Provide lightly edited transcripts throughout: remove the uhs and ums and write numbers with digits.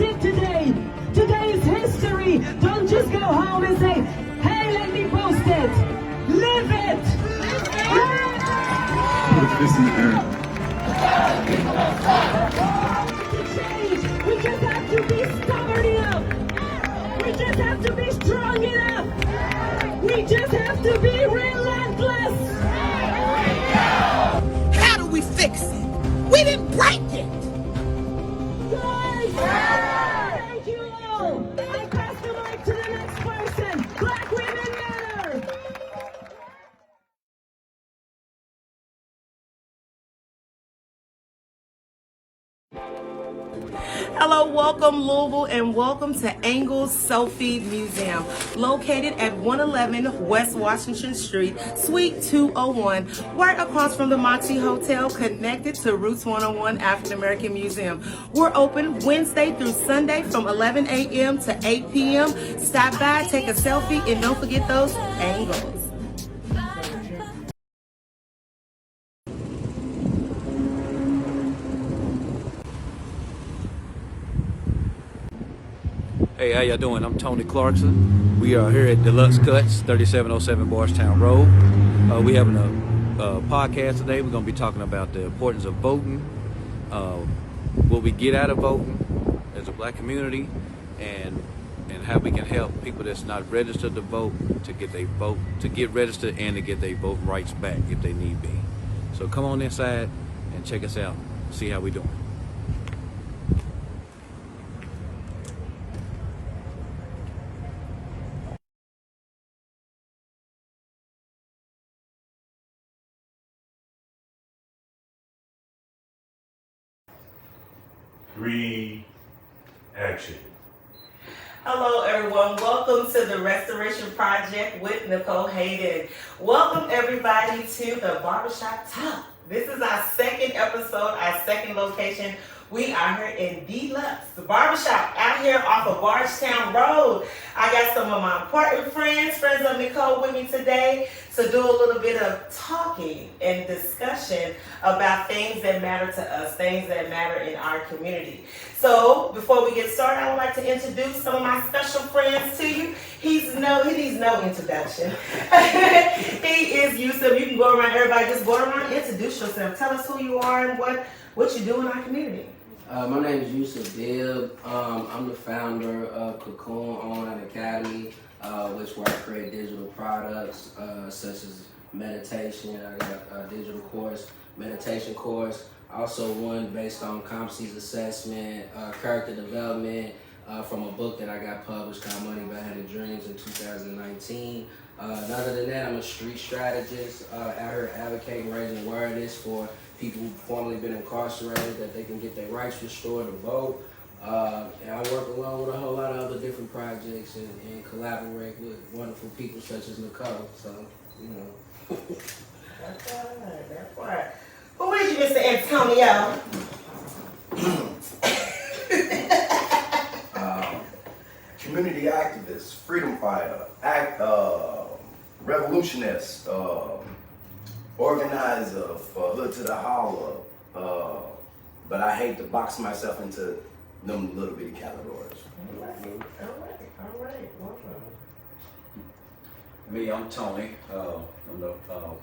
did today. Today is history. Don't just go home and say, hey, let me post it. Live it. This is Aaron. To change, we just have to be stubborn enough. We just have to be strong enough. We just have to be relentless. How do we fix it? We didn't break it. Guys, thank you all. I pass the mic to the next person. Black women matter. Hello, welcome Louisville, and welcome to Angle's Selfie Museum, located at 111 West Washington Street, Suite 201, right across from the Moxie Hotel, connected to Roots 101 African American Museum. We're open Wednesday through Sunday from 11 a.m. to 8 p.m. Stop by, take a selfie, and don't forget those angles. Hey, how y'all doing? I'm Tony Clarkson. We are here at Deluxe Cuts, 3707 Bardstown Road. We having a podcast today. We're going to be talking about the importance of voting, what we get out of voting as a black community, and how we can help people that's not registered to vote to get their vote, to get registered and to get their vote rights back if they need be. So come on inside and check us out. See how we doing. Action. Hello everyone, welcome to the Restoration Project with Nicole Hayden. Welcome everybody to the Barbershop Talk. This is our second episode, our second location. We are here in Deluxe, the barbershop out here off of Bardstown Road. I got some of my important friends of Nicole with me today to do a little bit of talking and discussion about things that matter to us, things that matter in our community. So before we get started, I would like to introduce some of my special friends to you. He needs no introduction. He is Yusef. You can go around, everybody just go around and introduce yourself. Tell us who you are and what you do in our community. My name is Yusef Bibb. I'm the founder of Cocoon Online Academy, where I create digital products such as meditation. I got a digital course, meditation course. Also one based on competencies assessment, character development from a book that I got published called Money Behind the Dreams in 2019. Other than that, I'm a street strategist out here advocating, raising awareness for people who've formerly been incarcerated, that they can get their rights restored to vote. And I work along with a whole lot of other different projects and collaborate with wonderful people such as Nicole. So, you know. That's right. Who is you, Mr. Antonio? Community activist, freedom fighter, revolutionist, organizer for Hood to the Holler, but I hate to box myself into them little bitty categories. All right. Me, I'm Tony. I'm the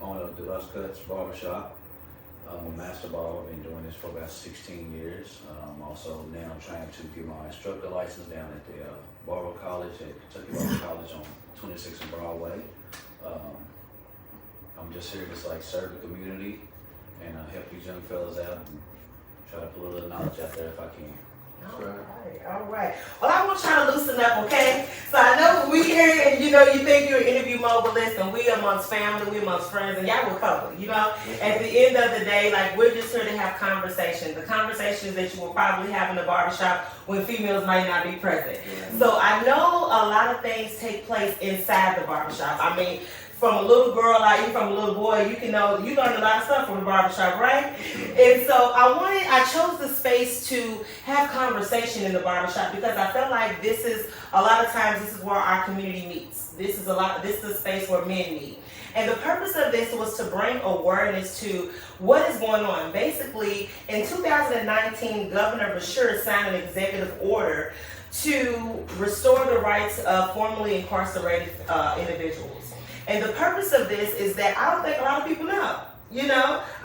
owner of Deluxe Cuts Barbershop. I'm a master barber. I've been doing this for about 16 years. Also now I'm trying to get my instructor license down at the Barber College at Kentucky Barber College on 26 and Broadway. I'm just here to serve the community and help these young fellas out and try to put a little knowledge out there if I can. All right. Well, I want y'all to loosen up, okay? So I know we here and you think you're an interview mobile list and we amongst family, we amongst friends, and y'all will cover, At the end of the day, we're just here to have conversations. The conversations that you will probably have in the barbershop when females might not be present. So I know a lot of things take place inside the barbershop. I mean, from a little girl, like you from a little boy, you learn a lot of stuff from the barbershop, right? And so I chose the space to have conversation in the barbershop because I felt like this is where our community meets. This is a space where men meet. And the purpose of this was to bring awareness to what is going on. Basically, in 2019, Governor Bashir signed an executive order to restore the rights of formerly incarcerated individuals. And the purpose of this is that I don't think a lot of people know.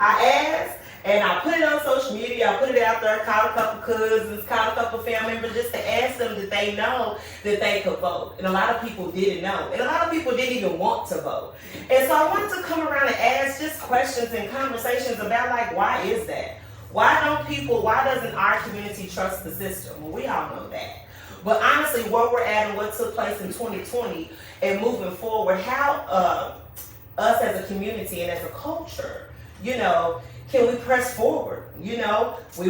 I asked, and I put it on social media, I put it out there, called a couple cousins, called a couple family members just to ask them that they know that they could vote. And a lot of people didn't know. And a lot of people didn't even want to vote. And so I wanted to come around and ask just questions and conversations about like, why is that? Why doesn't our community trust the system? Well, we all know that. But honestly, where we're at and what took place in 2020 and moving forward, how us as a community and as a culture, can we press forward? We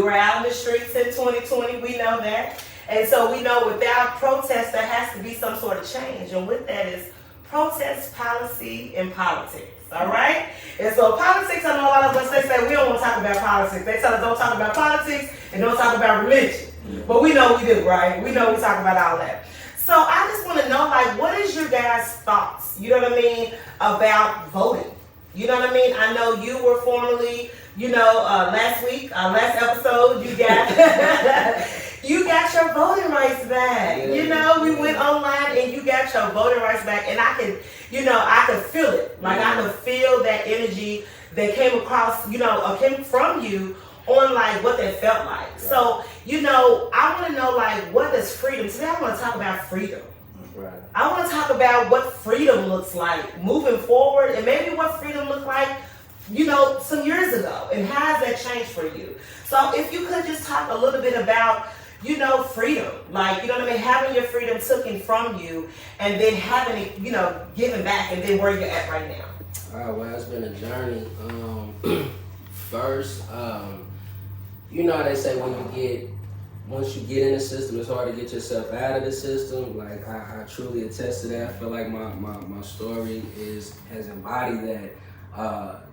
were out in the streets in 2020, we know that. And so we know without protest, there has to be some sort of change. And with that is protest, policy, and politics. All right? And so politics, I know a lot of us, they say we don't want to talk about politics. They tell us don't talk about politics and don't talk about religion. But we know we do, right? We know we talk about all that. So I just want to know, like, what is your guys' thoughts, about voting? You know what I mean? I know you were formerly, last week, last episode, you got your voting rights back. Yeah. We went online and you got your voting rights back, and I could feel it. Like I could feel that energy that came across, came from you on like what that felt like. Right. So, I want to know like what does freedom. Today I want to talk about freedom. Right. I want to talk about what freedom looks like moving forward, and maybe what freedom looked like, some years ago, and how has that changed for you? So if you could just talk a little bit about, freedom, like, having your freedom taken from you, and then having it, given back, and then where you're at right now. All right, well, it's been a journey. First, they say once you get in the system, it's hard to get yourself out of the system. Like I truly attest to that. I feel like my story has embodied that,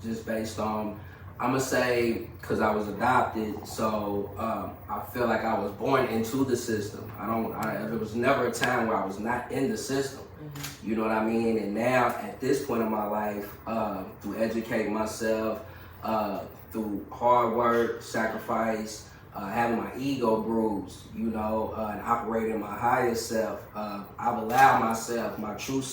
just based on, I'm gonna say, because I was adopted, so I feel like I was born into the system. There was never a time where I was not in the system. Mm-hmm. You know what I mean? And now at this point in my life, through educating myself, through hard work, sacrifice, having my ego bruised, and operating my higher self, I've allowed myself, my true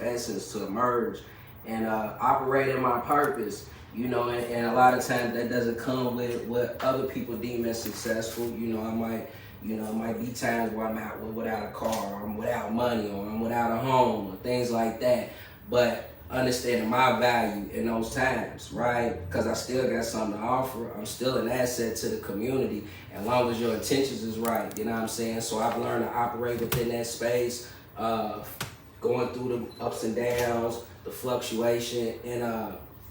essence to emerge and operate in my purpose, and a lot of times that doesn't come with what other people deem as successful. It might be times where I'm out without a car, or I'm without money, or I'm without a home, or things like that. But understanding my value in those times, right? Because I still got something to offer. I'm still an asset to the community, as long as your intentions is right, you know what I'm saying? So I've learned to operate within that space, going through the ups and downs, the fluctuation, and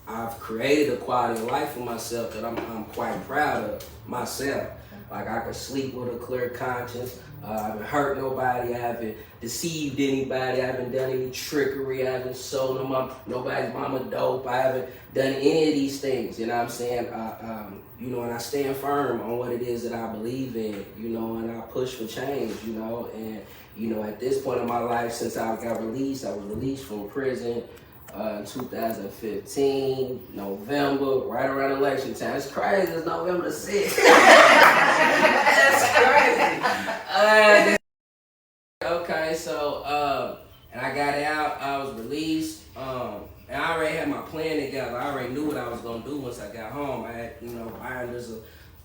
I've created a quality of life for myself that I'm quite proud of myself. Like I can sleep with a clear conscience. I haven't hurt nobody. I haven't deceived anybody. I haven't done any trickery. I haven't sold nobody's mama dope. I haven't done any of these things. You know what I'm saying? And I stand firm on what it is that I believe in. And I push for change. And at this point in my life, since I got released, I was released from prison. 2015, November, right around election time. It's crazy, it's November the 6th. That's crazy. Okay, so, and I got out, I was released, and I already had my plan together. I already knew what I was going to do once I got home. I had, binders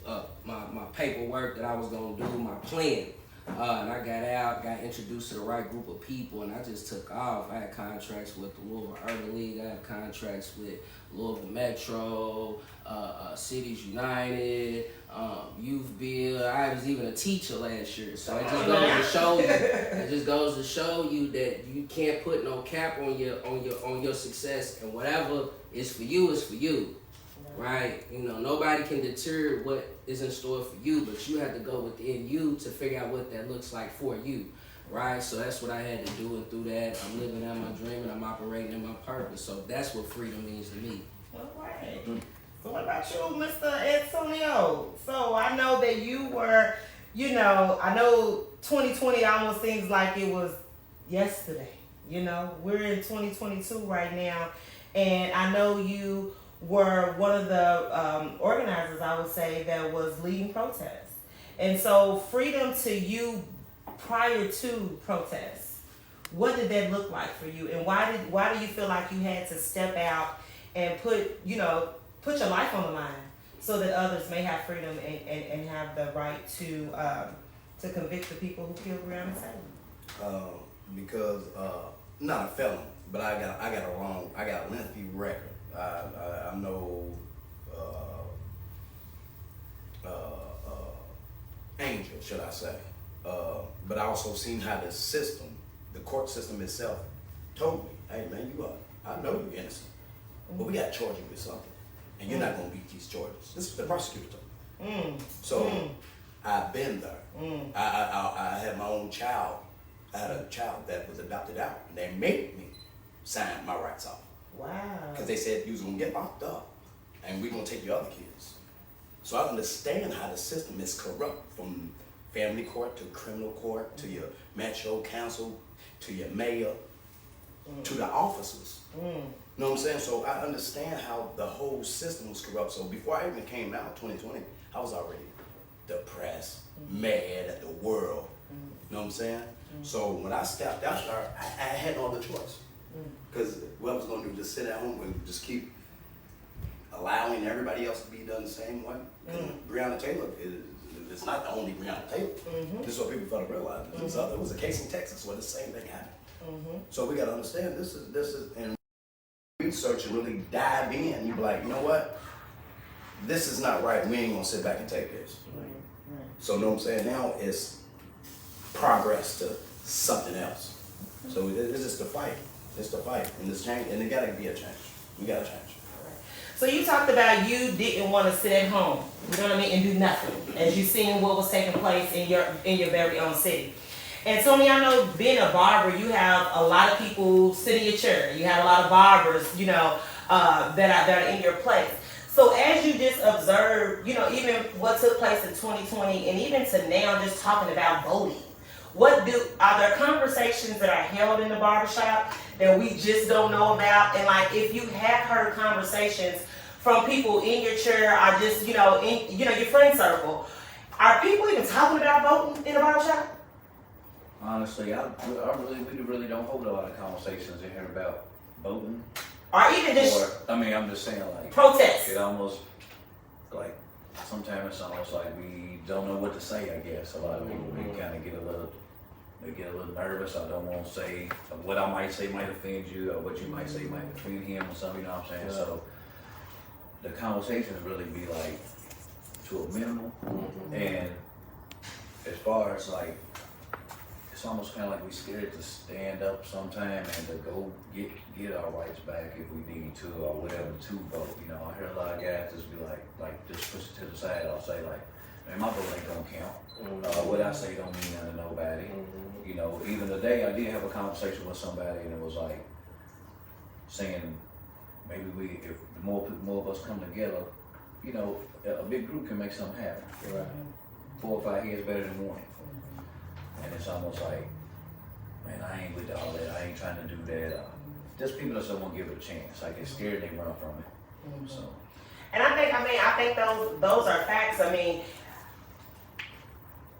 of my paperwork that I was going to do, my plan. And I got out, got introduced to the right group of people, and I just took off. I had contracts with the Louisville Urban League, I had contracts with Louisville Metro, Cities United, Youth Bill. I was even a teacher last year. So it just goes to show you that you can't put no cap on your success, and whatever is for you is for you. Right? Nobody can deter what is in store for you, but you have to go within you to figure out what that looks like for you. right? So that's what I had to do, and through that, I'm living out my dream and I'm operating in my purpose. So that's what freedom means to me. All right. So what about you, Mr. Antonio? So I know that you were, I know 2020 almost seems like it was yesterday. We're in 2022 right now, and I know you were one of the organizers, I would say, that was leading protests. And so freedom to you prior to protests, what did that look like for you? And why do you feel like you had to step out and put your life on the line so that others may have freedom and have the right to convict the people who killed Brown and Tony? Because not a felon, but I got a lengthy record. I'm no angel, should I say? But I also seen how the court system itself, told me, "Hey man, I know you're innocent, but we got to charge you with something, and you're not gonna beat these charges." This is the prosecutor told me. So I've been there. I had my own child. I had a child that was adopted out, and they made me sign my rights off. Wow. Because they said you was gonna get locked up, and we're gonna take your other kids. So I understand how the system is corrupt, from family court to criminal court to your metro council to your mayor to the officers. You know what I'm saying? So I understand how the whole system was corrupt. So before I even came out, 2020, I was already depressed, mad at the world. You know what I'm saying? So when I stepped out there, I had no other choice. Because what I was going to do, just sit at home and just keep allowing everybody else to be done the same way. Breonna Taylor it's not the only Breonna Taylor. This is what people fail to realize. There was a case in Texas where the same thing happened. So we got to understand this is and research and really dive in. You be like, you know what? This is not right. We ain't gonna sit back and take this. So you know what I'm saying? Now it's progress to something else. So it's just a fight. It's the fight, and this change, and it gotta be a change. We gotta change. So you talked about you didn't want to sit at home, you know what I mean, and do nothing, as you seen what was taking place in your very own city. And Tony, I know being a barber, you have a lot of people sit in your chair. You have a lot of barbers, that are in your place. So as you just observe, even what took place in 2020, and even to now, just talking about voting. Are there conversations that are held in the barbershop that we just don't know about? And like, if you have heard conversations from people in your chair, or just, in your friend circle, are people even talking about voting in the barbershop? Honestly, we really don't hold a lot of conversations in here about voting. Or even just, I'm just saying, like, protests. It almost, like, sometimes it's almost like we don't know what to say, I guess. A lot of people, we kind of get a little nervous. I don't want to say what I might say might offend you, or what you might say might offend him or something, you know what I'm saying? Yeah. So the conversations really be like to a minimum. And as far as like, it's almost kind of like we scared to stand up sometime and to go get our rights back if we need to, or whatever, to vote. I hear a lot of guys just be like just push it to the side. I'll say like, man, my vote ain't gonna count. What I say don't mean nothing to nobody. Even today I did have a conversation with somebody, and it was like saying maybe if more of us come together, a big group can make something happen. Right. 4 or 5 heads better than one. And it's almost like, man, I ain't with all that. I ain't trying to do that. Just people that don't want to give it a chance. Like, they're scared, they run from it. So. And I think those are facts.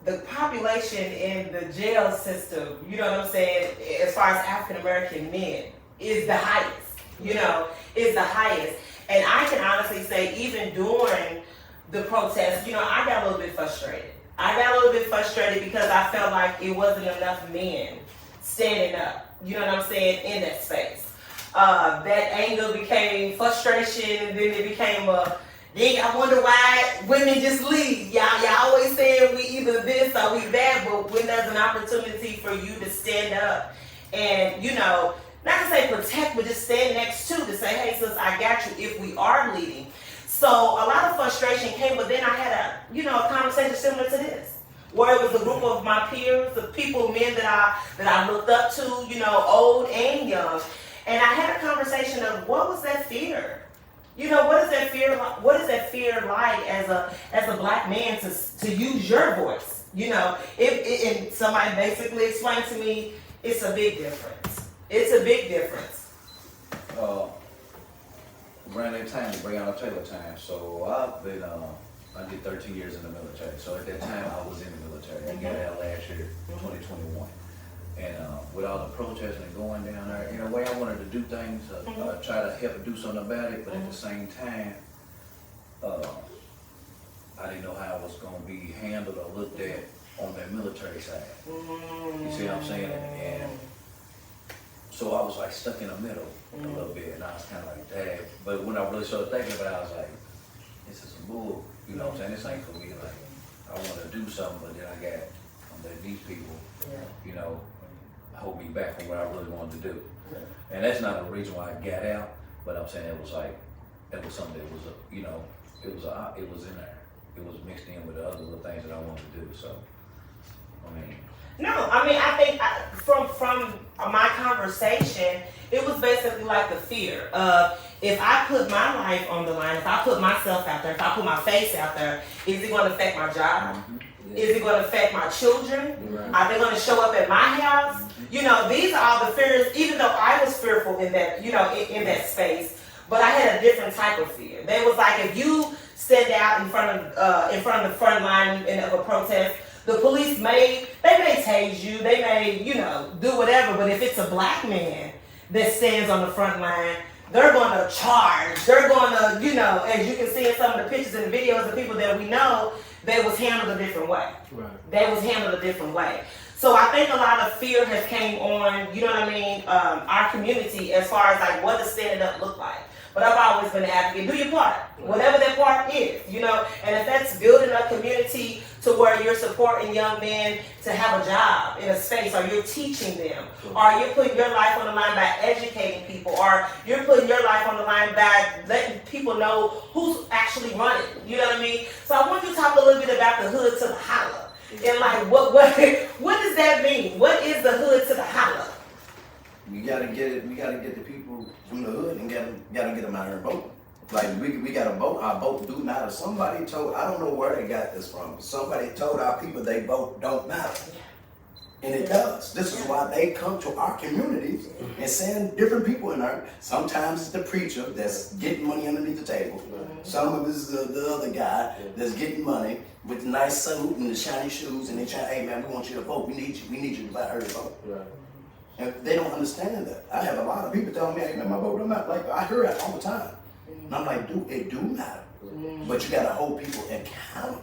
The population in the jail system, you know what I'm saying, as far as African American men, is the highest. Is the highest. And I can honestly say, even during the protests, I got a little bit frustrated. Because I felt like it wasn't enough men standing up, you know what I'm saying, in that space. That anger became frustration, and then it became I wonder why women just leave. Y'all always saying we either this or we that, but when there's an opportunity for you to stand up and, not to say protect, but just stand next to say, hey, sis, I got you if we are leading. So a lot of frustration came, but then I had a conversation similar to this, where it was a group of my peers influence of people, men that I looked up to, you know, old and young. And I had a conversation of what was that fear? You know, what is that fear? What is that fear like as a black man to use your voice? You know, and somebody basically explained to me, it's a big difference. It's a big difference. Around that time, Breonna Taylor time. So I've been, I did 13 years in the military. So at that time, I was in the military. I got out last year, 2021. And with all the protesting and going down there, in a way I wanted to do things, try to help do something about it, but at the same time, I didn't know how it was going to be handled or looked at on the military side. You see what I'm saying? And so I was like stuck in the middle a little bit, and I was kind of like, dang. But when I really started thinking about it, I was like, this is some bull. You know what I'm saying? This ain't for me. Like, I want to do something, but then I got these people, you know, hold me back from what I really wanted to do. And that's not the reason why I got out, but I'm saying it was like, it was something that was, you know, it was in there. It was mixed in with the other little things that I wanted to do, so, I mean. No, I mean, I think from my conversation, it was basically like the fear of, if I put my life on the line, if I put myself out there, if I put my face out there, is it going to affect my job? Is it going to affect my children? Are they going to show up at my house? You know, these are all the fears, even though I was fearful in that, you know, in that space, but I had a different type of fear. They was like, if you stand out in front of the front line of a protest, the police may tase you, they may, you know, do whatever, but if it's a black man that stands on the front line, they're going to charge. They're going to, you know, as you can see in some of the pictures and the videos of people that we know, they was handled a different way. They was handled a different way. So I think a lot of fear has came on, you know what I mean, our community as far as like what does standing up look like. But I've always been an advocate. Do your part, whatever that part is, you know. And if that's building a community to where you're supporting young men to have a job in a space, or you're teaching them, or you're putting your life on the line by educating people, or you're putting your life on the line by letting people know who's actually running, you know what I mean? So I want you to talk a little bit about the hood to the holla. And like, what does that mean? What is the hood to the holla? We gotta get it. We gotta get the people from the hood and gotta get them out here and vote. Like we gotta vote. Our vote do matter. Somebody told, I don't know where they got this from. Somebody told our people they vote don't matter, and it does. This is why they come to our communities and send different people in there. Sometimes it's the preacher that's getting money underneath the table. Some of it is the other guy that's getting money with the nice suit and the shiny shoes, and they try, hey man, we want you to vote. We need you to out here to vote. And they don't understand that. I have a lot of people telling me, hey man, my vote don't matter. Like, I hear that all the time. And I'm like, dude, it do matter. But you gotta hold people accountable.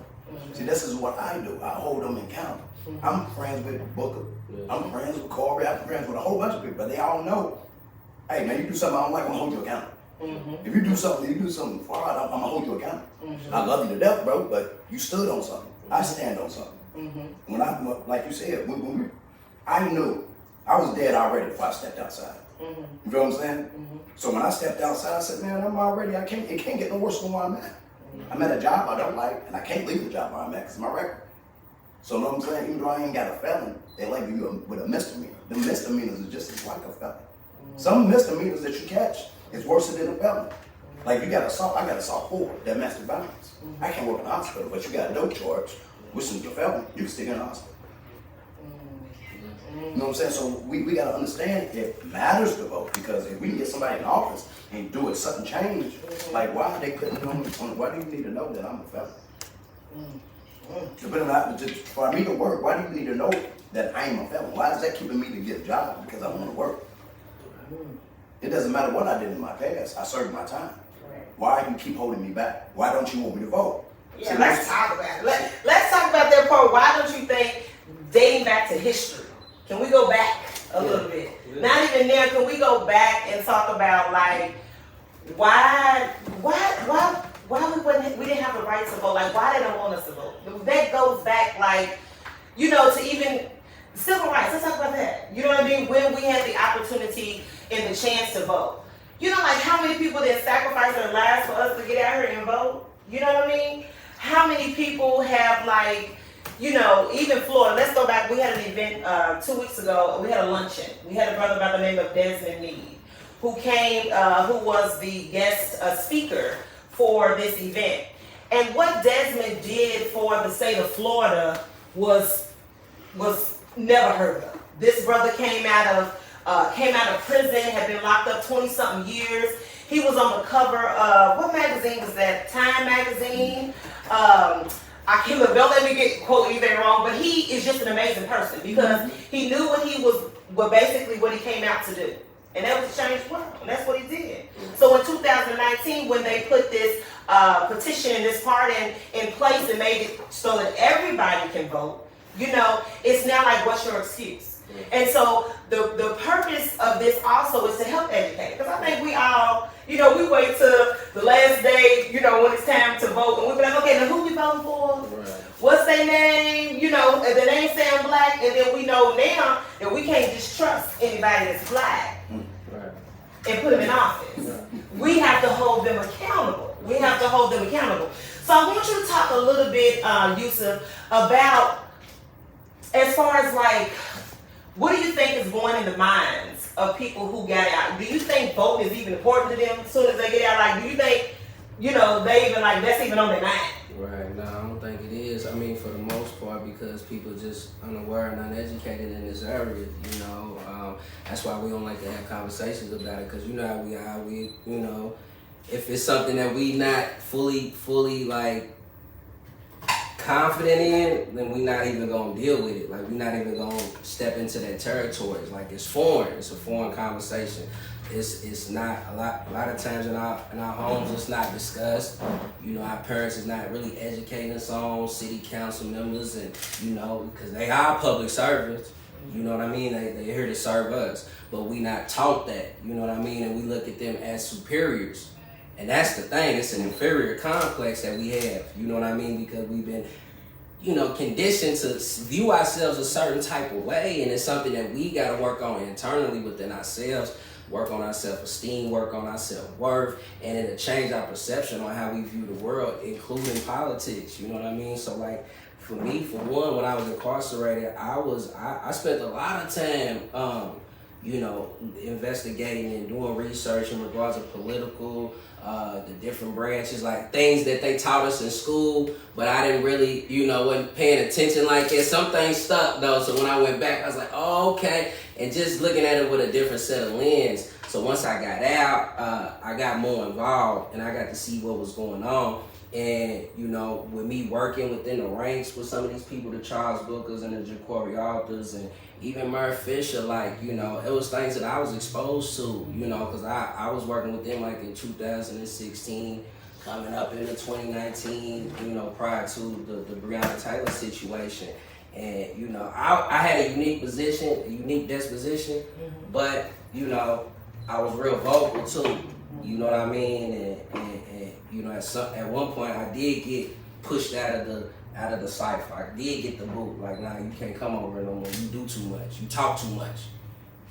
See, this is what I do. I hold them accountable. I'm friends with Booker. I'm friends with Corey. I'm friends with a whole bunch of people. But they all know, hey man, you do something I don't like, I'm gonna hold you accountable. If you do something far out, I'm gonna hold you accountable. I love you to death, bro, but you stood on something. I stand on something. When I, like you said, I knew I was dead already before I stepped outside. You feel what I'm saying? So when I stepped outside, I said, man, it can't get no worse than where I'm at. I'm at a job I don't like, and I can't leave the job where I'm at because it's my record. So you know what I'm saying? Even though I ain't got a felon, they label you with a misdemeanor. The misdemeanors is just as like a felon. Some misdemeanors that you catch is worse than a felon. Like I got assault 4, domestic violence. I can't work in the hospital, but you got a dope charge, which is a felon, you can stick in the hospital. You know what I'm saying? So we got to understand it matters to vote, because if we can get somebody in office and do a sudden change, like why they couldn't know, why do you need to know that I'm a felon? For me to work, why do you need to know that I am a felon? Why is that keeping me to get a job? Because I want to work. It doesn't matter what I did in my past. I served my time. Why do you keep holding me back? Why don't you want me to vote? Yeah, let's talk about it. Let's talk about that part. Why don't you think, dating back to history, can we go back a little bit? Not even there. Can we go back and talk about like why we didn't have the right to vote? Like why they don't want us to vote? That goes back like, you know, to even civil rights. Let's talk about that. You know what I mean? When we had the opportunity and the chance to vote. You know, like how many people that sacrifice their lives for us to get out here and vote? You know what I mean? How many people have like, you know, even Florida, let's go back, we had an event 2 weeks ago. We had a luncheon. We had a brother by the name of Desmond Meade who came, who was the guest speaker for this event. And what Desmond did for the state of Florida was never heard of. This brother came out of prison, had been locked up 20-something years. He was on the cover of, what magazine was that? Time magazine. I can't remember, don't let me get quote anything wrong, but he is just an amazing person because he knew what he was, basically what he came out to do. And that was to change the world, and that's what he did. So in 2019, when they put this petition and this part in place and made it so that everybody can vote, you know, it's now like, what's your excuse? And so the purpose of this also is to help educate. Because I think we all, you know, we wait till the last day, you know, when it's time to vote. And we be like, okay, now who we voting for? Right. What's their name? You know, if the name sound black, and then we know now that we can't just trust anybody that's black and put them in office. We have to hold them accountable. We have to hold them accountable. So I want you to talk a little bit, Yusef, about as far as like, what do you think is going in the minds of people who got out? Do you think voting is even important to them as soon as they get out? Like, do you think, you know, they even like, that's even on their mind? Right, no, I don't think it is. I mean, for the most part, because people just unaware and uneducated in this area, you know. That's why we don't like to have conversations about it, because you know how we, you know, if it's something that we not fully like confident in, then we're not even gonna deal with it. Like, we're not even gonna step into that territory. It's like, it's foreign. It's a foreign conversation. It's not a lot of times in our homes it's not discussed. You know, our parents is not really educating us on, city council members, and you know, because they are public servants. You know what I mean? They're here to serve us, but we not taught that. You know what I mean? And we look at them as superiors. And that's the thing, it's an inferior complex that we have, you know what I mean? Because we've been, you know, conditioned to view ourselves a certain type of way, and it's something that we got to work on internally within ourselves, work on our self-esteem, work on our self-worth, and it'll change our perception on how we view the world, including politics, you know what I mean? So like, for me, for one, when I was incarcerated, I spent a lot of time, you know, investigating and doing research in regards to political, the different branches, like things that they taught us in school, but I didn't really, you know, wasn't paying attention like that. Some things stuck though, so when I went back, I was like, oh, okay, and just looking at it with a different set of lens. So once I got out, I got more involved, and I got to see what was going on. And, you know, with me working within the ranks with some of these people, the Charles Bookers and the Jacory Authors, and even Murph Fisher, like, you know, it was things that I was exposed to, you know, because I was working with them like in 2016, coming up into 2019, you know, prior to the Breonna Taylor situation. And, you know, I had a unique position, a unique disposition, but, you know, I was real vocal too, you know what I mean? And you know, at one point I did get pushed out of the cipher. I did get the boot. Like, nah, you can't come over no more. You do too much. You talk too much.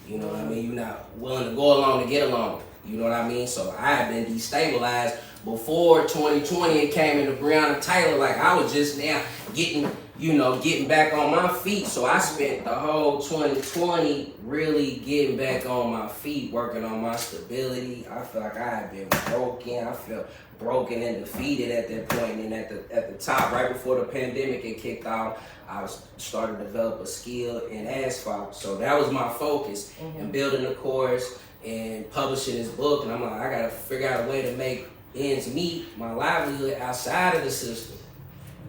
You know what I mean? You're not willing to go along to get along. You know what I mean? So I had been destabilized before 2020 it came into Breonna Taylor. Like, I was just now getting back on my feet. So I spent the whole 2020 really getting back on my feet, working on my stability. I felt like I had been broken. I felt broken and defeated at that point. And at the top, right before the pandemic had kicked off, I was starting to develop a skill in asphalt. So that was my focus, and building a course and publishing this book. And I'm like, I gotta figure out a way to make ends meet, my livelihood outside of the system.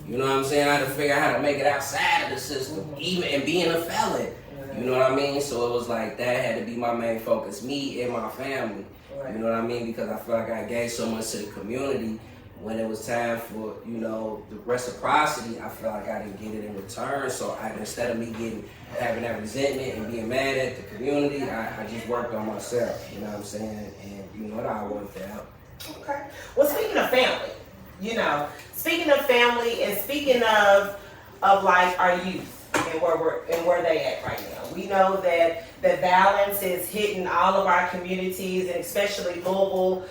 You know what I'm saying? I had to figure out how to make it outside of the system, even and being a felon. You know what I mean? So it was like that had to be my main focus, me and my family. You know what I mean? Because I feel like I gave so much to the community. When it was time for, you know, the reciprocity, I feel like I didn't get it in return. So instead of me having that resentment and being mad at the community, I just worked on myself. You know what I'm saying? And you know what, I worked out. Okay. Well, speaking of family, you know, speaking of family and speaking of like our youth and where they at right now, we know that violence is hitting all of our communities, and especially Louisville.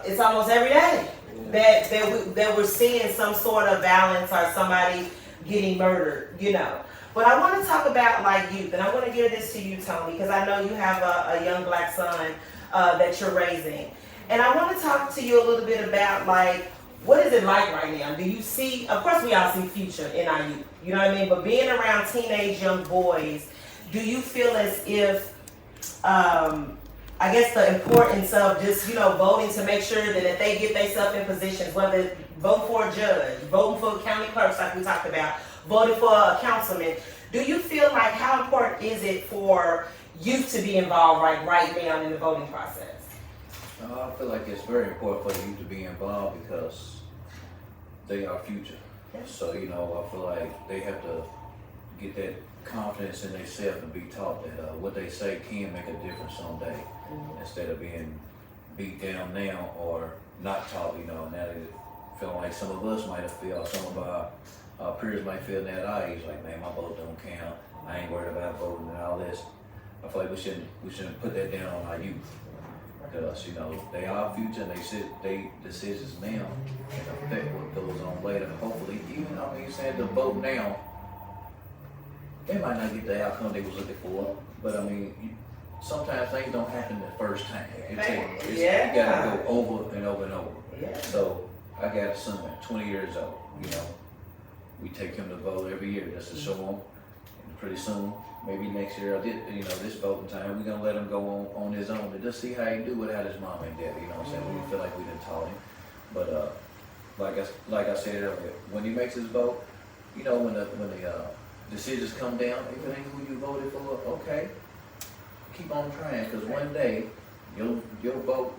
It's almost every day that we're seeing some sort of violence or somebody getting murdered. You know, But I want to talk about like youth, and I want to give this to you, Tony, because I know you have a young black son that you're raising. And I want to talk to you a little bit about like, what is it like right now? Do you see, of course we all see future in our youth, you know what I mean? But being around teenage young boys, do you feel as if, I guess the importance of just, you know, voting to make sure that if they get themselves in positions, whether voting for a judge, voting for county clerks like we talked about, voting for a councilman, do you feel like how important is it for youth to be involved right now in the voting process? I feel like it's very important for the youth to be involved because they are future. So, you know, I feel like they have to get that confidence in themselves and be taught that what they say can make a difference someday, instead of being beat down now or not taught, you know. And now they feel like some of us might have felt, some of our peers might feel that at our age, like, man, my vote don't count, I ain't worried about voting and all this. I feel like we shouldn't put that down on our youth. Because, you know, they are future and they decisions now can affect what goes on later. Hopefully, even, I mean, saying to vote now, they might not get the outcome they was looking for. But I mean, sometimes things don't happen the first time. You gotta go over and over and over. Yeah. So I got a son, 20 years old, you know. We take him to vote every year just to show him. And pretty soon, maybe next year, this voting time, we're gonna let him go on his own to just see how he do without his mom and dad. You know what I'm saying? We feel like we done taught him. But like I said earlier, when he makes his vote, you know, when the decisions come down, if it ain't who you voted for, okay, keep on trying, because one day your vote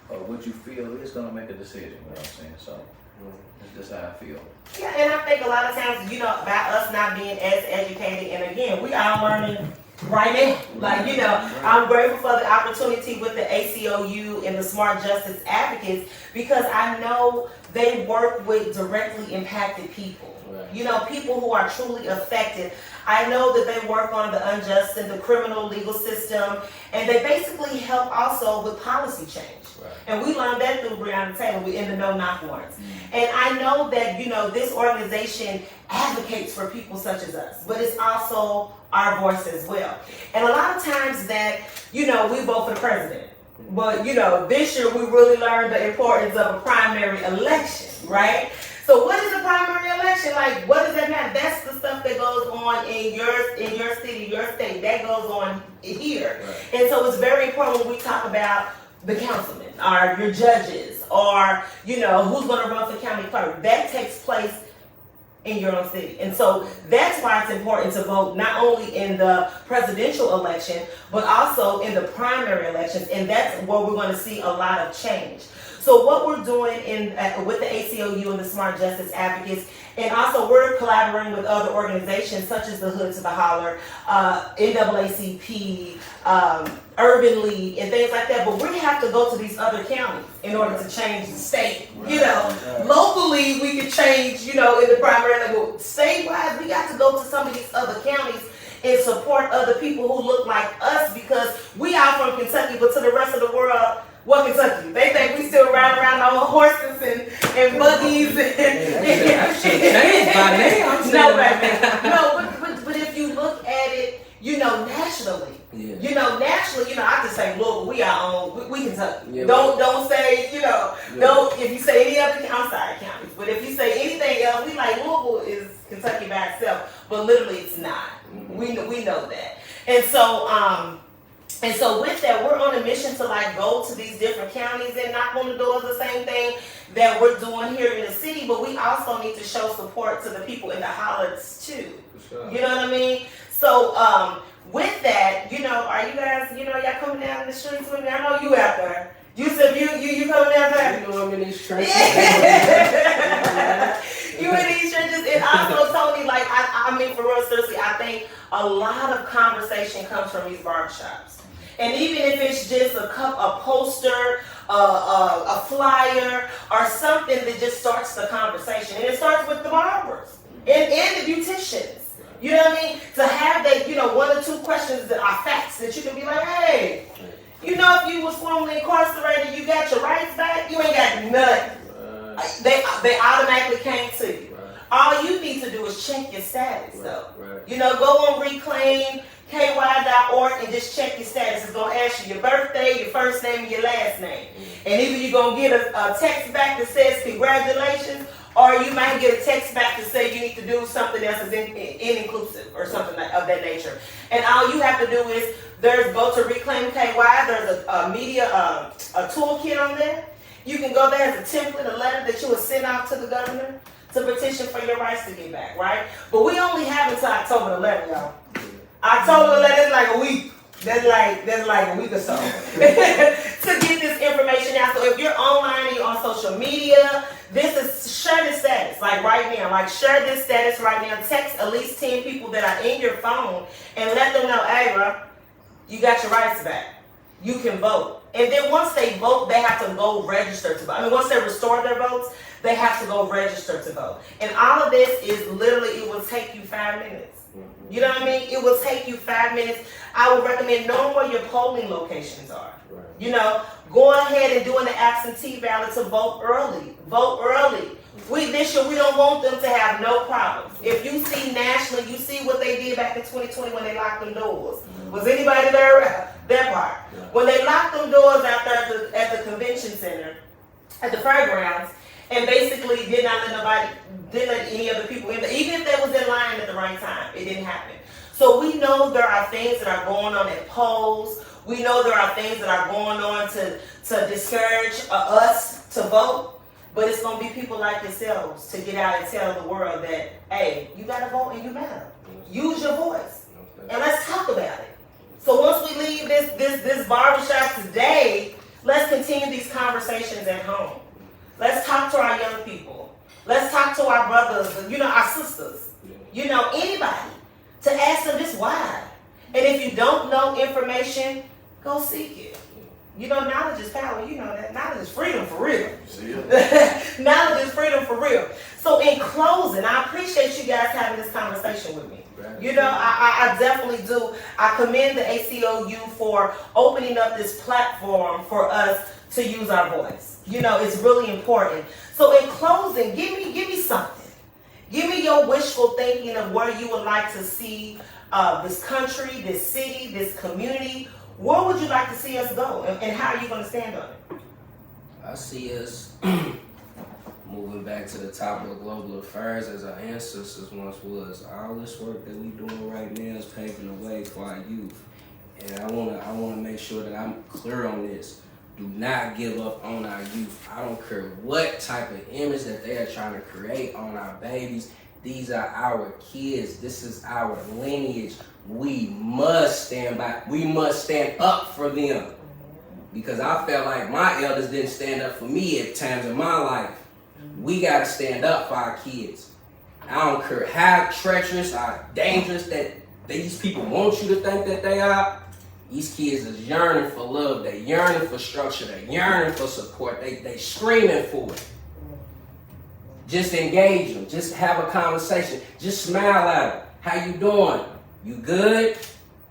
or what you feel is gonna make a decision. You know what I'm saying? So it's just how I feel. Yeah, and I think a lot of times, you know, about us not being as educated, and again, we are learning right now. Like, you know, I'm grateful for the opportunity with the ACLU and the Smart Justice Advocates, because I know they work with directly impacted people. You know, people who are truly affected. I know that they work on the unjust and the criminal legal system, and they basically help also with policy change. And we learned that through Brown and Tony in the No Knock warrants. And I know that, you know, this organization advocates for people such as us, but it's also our voice as well. And a lot of times that, you know, we vote for the president. But, you know, this year we really learned the importance of a primary election, right? So what is a primary election? Like, what does that matter? That's the stuff that goes on in your city, your state. That goes on here. Right. And so it's very important when we talk about the councilmen, or your judges, or, you know, who's going to run for county clerk. That takes place in your own city. And so that's why it's important to vote not only in the presidential election, but also in the primary elections. And that's where we're going to see a lot of change. So what we're doing with the ACLU and the Smart Justice Advocates, and also we're collaborating with other organizations such as the Hood to the Holler, NAACP, Urban League, and things like that. But we have to go to these other counties in order to change the state. You know, locally we can change, you know, in the primary level. Statewide, we got to go to some of these other counties and support other people who look like us, because we are from Kentucky, but to the rest of the world, what Kentucky? They think we still ride around on horses and buggies but if you look at it, you know, nationally, you know, I just say, look, we are on, we Kentucky. Yeah, don't say, you know, don't, if you say any other, I'm sorry, counties, but if you say anything else, we like Louisville is Kentucky by itself, but literally it's not. We know that. And so with that, we're on a mission to like go to these different counties and knock on the doors, the same thing that we're doing here in the city, but we also need to show support to the people in the hollers too. Sure. You know what I mean? So with that, you know, are you guys, you know, y'all coming down in the streets with me? I know you out there. Yusef, you coming down there? You know I'm in these trenches. You in these trenches, and also Tony, like I mean, for real, seriously, I think a lot of conversation comes from these barbershops. And even if it's just a poster, a flyer, or something that just starts the conversation. And it starts with the barbers and the beauticians. You know what I mean? To have that, you know, 1 or 2 questions that are facts that you can be like, hey, you know, if you was formerly incarcerated, you got your rights back, you ain't got nothing. They automatically came to you. All you need to do is check your status, though. Right. You know, go on reclaimky.org and just check your status. It's going to ask you your birthday, your first name, and your last name. And either you're going to get a text back that says congratulations, or you might get a text back to say you need to do something else that's inclusive or something of that nature. And all you have to do is go to Reclaim KY. There's a media a toolkit on there. You can go there as a template, a letter that you would send out to the governor to petition for your rights to get back, right? But we only have until October 11th, y'all. October 11th is like a week. That's like a week or so to get this information out. So if you're online and you're on social media, share this status, like right now. Like share this status right now. Text at least 10 people that are in your phone and let them know, hey, bro, you got your rights back. You can vote. And then once they vote, they have to go register to vote. I mean, once they restore their votes, they have to go register to vote. And all of this is literally, it will take you 5 minutes. You know what I mean? It will take you 5 minutes. I would recommend knowing where your polling locations are. Right. You know, going ahead and doing the absentee ballot to vote early. Vote early. This year, we don't want them to have no problems. If you see nationally, you see what they did back in 2020 when they locked them doors. Was anybody there? That part. Yeah. When they locked them doors out there at the convention center, at the fairgrounds, and basically didn't let any other people in, even if they was in line at the right time, it didn't happen. So we know there are things that are going on at polls. We know there are things that are going on to discourage us to vote. But it's going to be people like yourselves to get out and tell the world that, hey, you got to vote and you matter. Use your voice. And let's talk about it. So once we leave this barbershop today, let's continue these conversations at home. Let's talk to our young people. Let's talk to our brothers, our sisters, anybody, to ask them just why. And if you don't know information, go seek it. Knowledge is power. You know that. Knowledge is freedom for real. Knowledge is freedom for real. So in closing, I appreciate you guys having this conversation with me. I definitely do. I commend the ACLU for opening up this platform for us to use our voice. It's really important. So in closing, give me something. Give me your wishful thinking of where you would like to see this country, this city, this community. Where would you like to see us go, and how are you going to stand on it? I see us moving back to the top of global affairs as our ancestors once was. All this work that we're doing right now is paving the way for our youth. And I wanna make sure that I'm clear on this. Do not give up on our youth. I don't care what type of image that they are trying to create on our babies. These are our kids. This is our lineage. We must stand up for them. Because I felt like my elders didn't stand up for me at times in my life. We gotta stand up for our kids. I don't care how treacherous or dangerous that these people want you to think that they are. These kids is yearning for love. They yearning for structure. They yearning for support. They screaming for it. Just engage them. Just have a conversation. Just smile at them. How you doing? You good?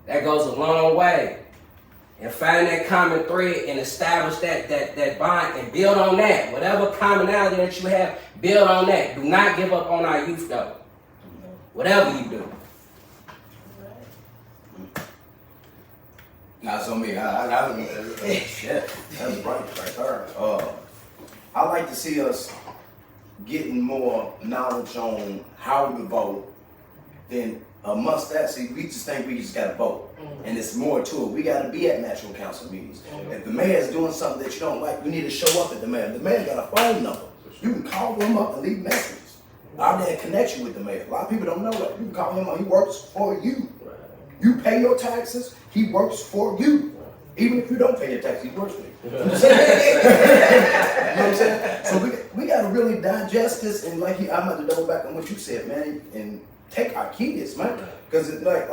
That goes a long way. And find that common thread and establish that bond and build on that. Whatever commonality that you have, build on that. Do not give up on our youth though. Whatever you do. Now, so me, shit, that's right there. I like to see us getting more knowledge on how to vote than amongst that. See, we just think we just gotta vote. And it's more to it. We gotta be at national council meetings. If the mayor's doing something that you don't like, we need to show up at the mayor. The mayor got a phone number. You can call him up and leave messages. Our dad connects you with the mayor. A lot of people don't know that. You can call him up, he works for you. You pay your taxes, he works for you. Even if you don't pay your taxes, he works for you. You know what I'm saying? So we got to really digest this, and I'm about to double back on what you said, man, and take our kids, man. Because it's like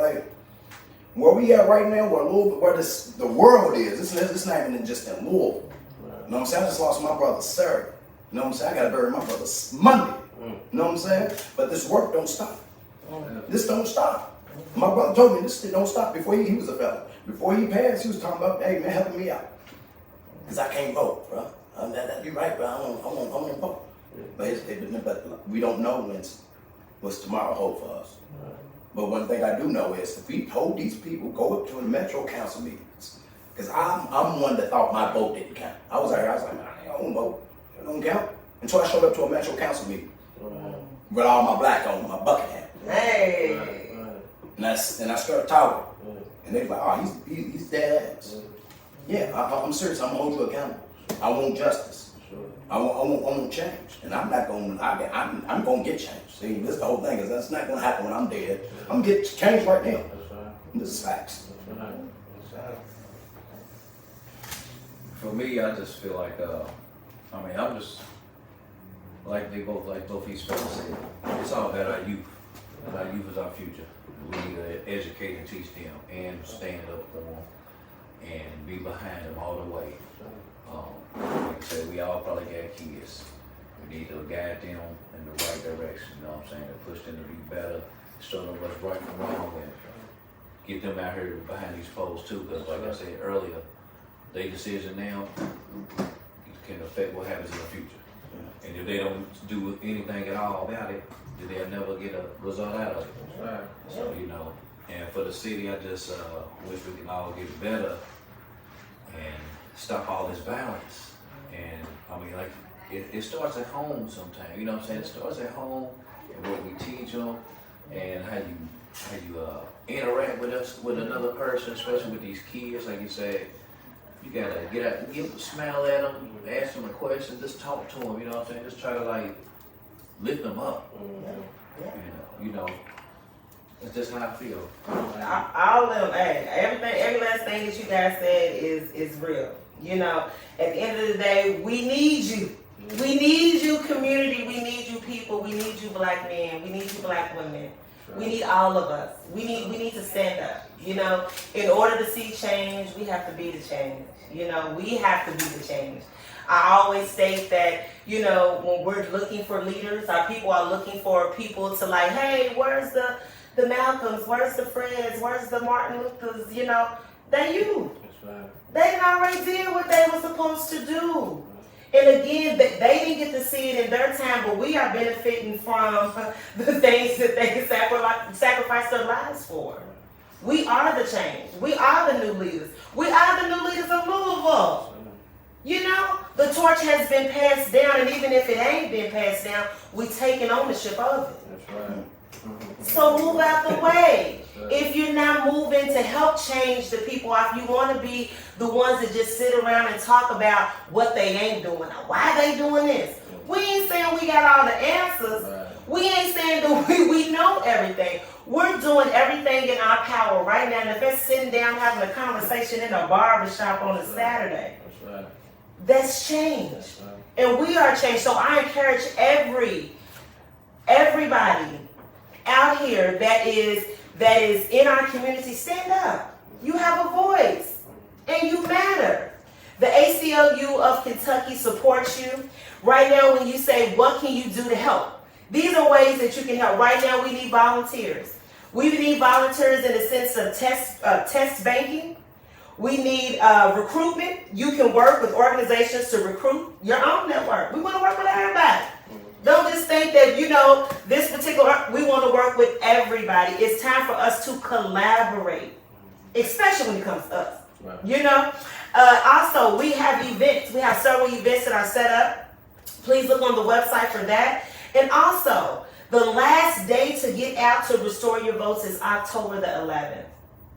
where we at right now, where the world is, it's not even just in Louisville. You know what I'm saying? I just lost my brother Saturday. You know what I'm saying? I got to bury my brother Monday. You know what I'm saying? But this work don't stop. This don't stop. My brother told me this don't stop. Before he was a fella. Before he passed, he was talking about, hey man, helping me out. Because I can't vote, bro. You're right, bro. I want to vote. But we don't know when what's tomorrow hold for us. But one thing I do know is if we hold these people, go up to the Metro Council meetings, because I'm one that thought my vote didn't count. I was like, man, I don't vote. It don't count. Until I showed up to a Metro Council meeting with all my black on, my bucket hat. Hey. And I started talking. And they was like, oh, he's dead ass. Yeah, I'm serious. I'm gonna hold you accountable. I want justice. I want change. And I'm not gonna, I'm gonna get change. See, this is the whole thing, is that's not gonna happen when I'm dead. I'm gonna get change right now. And this is facts. For me, I just feel like, I'm just, like both these fellas said, it's all about our youth. And our youth is our future. We need to educate and teach them and stand up for them and be behind them all the way. Like I said, we all probably got kids. We need to guide them in the right direction, you know what I'm saying? To push them to be better, show them what's right from wrong, and get them out here behind these poles too, because like I said earlier, their decision now can affect what happens in the future. And if they don't do anything at all about it, then they'll never get a result out of it. Right. So, and for the city, I just wish we can all get better and stop all this violence. And like, it starts at home sometimes, you know what I'm saying? It starts at home and what we teach them and how you interact with another person, especially with these kids, like you said. You gotta get out, smile at them, ask them a question, just talk to them, you know what I'm saying? Just try to like lift them up. It's just how I feel. All of them, hey, every last thing that you guys said is real. At the end of the day, we need you. We need you, community. We need you, people. We need you, black men. We need you, black women. We need all of us. We need to stand up. In order to see change, we have to be the change. We have to be the change. I always state that, when we're looking for leaders, our people are looking for people to like, hey, where's the Malcolms, where's the Freds, where's the Martin Luthers, they you. That's right. They didn't already did what they were supposed to do. And again, they didn't get to see it in their time, but we are benefiting from the things that they sacrificed their lives for. We are the change. We are the new leaders. We are the new leaders of Louisville. The torch has been passed down, and even if it ain't been passed down, we taking ownership of it. That's right. So move out the way. If you're not moving to help change the people, if you want to be the ones that just sit around and talk about what they ain't doing, or why they doing this. We ain't saying we got all the answers. Right. We ain't saying that we know everything. We're doing everything in our power right now. And if it's sitting down having a conversation in a barbershop on a Saturday, That's right. that's change. That's right. And we are changed. So I encourage everybody out here that is in our community, stand up. You have a voice and you matter. The ACLU of Kentucky supports you. Right now, when you say, what can you do to help? These are ways that you can help. Right now, we need volunteers. We need volunteers in the sense of test banking. We need recruitment. You can work with organizations to recruit your own network. We want to work with everybody. Don't just think that, this particular, we want to work with everybody. It's time for us to collaborate, especially when it comes to us. Right. Also, we have events. We have several events that are set up. Please look on the website for that. And also, the last day to get out to restore your votes is October the 11th.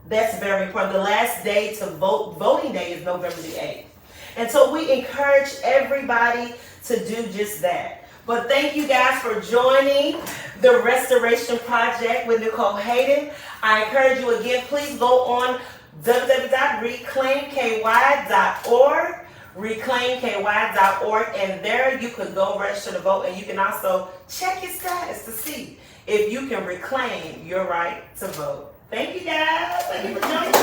That's very important. The last day to vote, voting day, is November the 8th. And so we encourage everybody to do just that. But thank you guys for joining the Restoration Project with Nicole Hayden. I encourage you again, please go on www.reclaimky.org, reclaimky.org, and there you can go register to vote, and you can also check your status to see if you can reclaim your right to vote. Thank you guys. Thank you for joining me.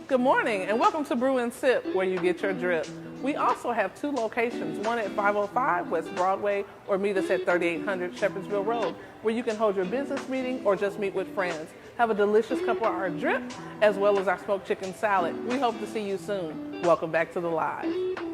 Good morning and welcome to Brew and Sip, where you get your drip. We also have 2 locations, one at 505 West Broadway, or meet us at 3800 Shepherdsville Road, where you can hold your business meeting or just meet with friends. have a delicious cup of our drip, as well as our smoked chicken salad. We hope to see you soon. Welcome back to the live.